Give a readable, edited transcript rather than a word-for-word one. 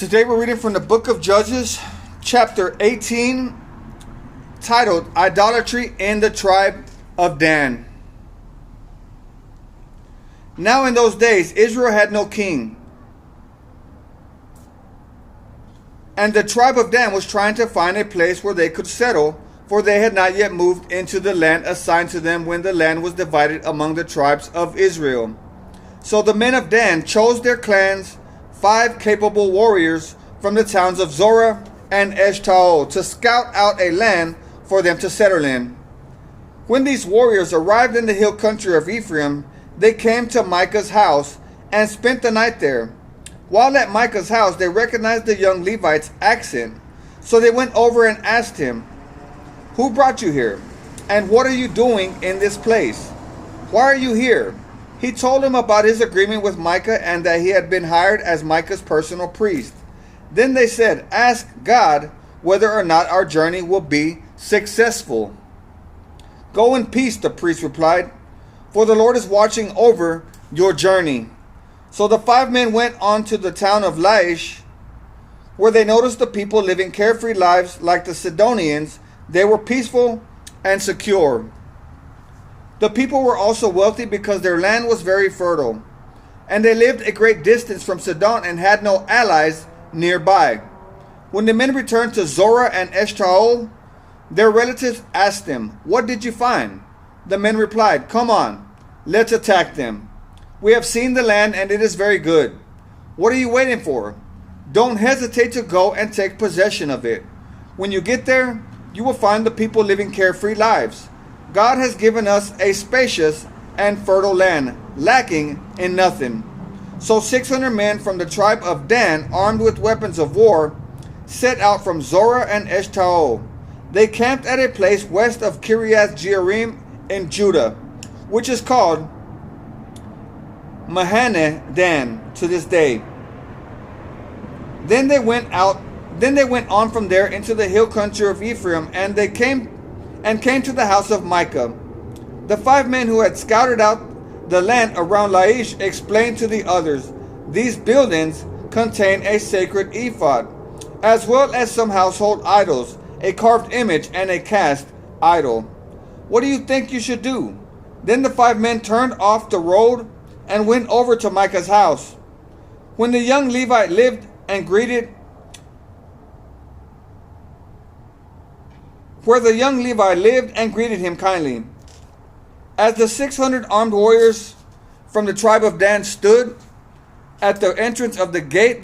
Today we're reading from the book of Judges, chapter 18, titled Idolatry in the Tribe of Dan. Now in those days Israel had no king, and the tribe of Dan was trying to find a place where they could settle, for they had not yet moved into the land assigned to them when the land was divided among the tribes of Israel. So the men of Dan chose their clans 5 capable warriors from the towns of Zorah and Eshtaol to scout out a land for them to settle in. When these warriors arrived in the hill country of Ephraim, they came to Micah's house and spent the night there. While at Micah's house, they recognized the young Levite's accent, so they went over and asked him, "Who brought you here? And what are you doing in this place? Why are you here?" He told them about his agreement with Micah and that he had been hired as Micah's personal priest. Then they said, "Ask God whether or not our journey will be successful." "Go in peace," the priest replied, "for the Lord is watching over your journey." So the 5 men went on to the town of Laish, where they noticed the people living carefree lives like the Sidonians. They were peaceful and secure. The people were also wealthy because their land was very fertile, and they lived a great distance from Sidon and had no allies nearby. When the men returned to Zorah and Eshtaol, their relatives asked them, "What did you find?" The men replied, "Come on, let's attack them. We have seen the land and it is very good. What are you waiting for? Don't hesitate to go and take possession of it. When you get there, you will find the people living carefree lives. God has given us a spacious and fertile land, lacking in nothing." So 600 men from the tribe of Dan, armed with weapons of war, set out from Zorah and Eshtaol. They camped at a place west of Kiriath Jearim in Judah, which is called Mahaneh Dan to this day. Then they went on from there into the hill country of Ephraim, and they came to the house of Micah. The 5 men who had scouted out the land around Laish explained to the others, "These buildings contain a sacred ephod, as well as some household idols, a carved image and a cast idol. What do you think you should do?" Then the 5 men turned off the road and went over to Micah's house. When the young Levite lived and greeted him kindly. As the 600 armed warriors from the tribe of Dan stood at the entrance of the gate,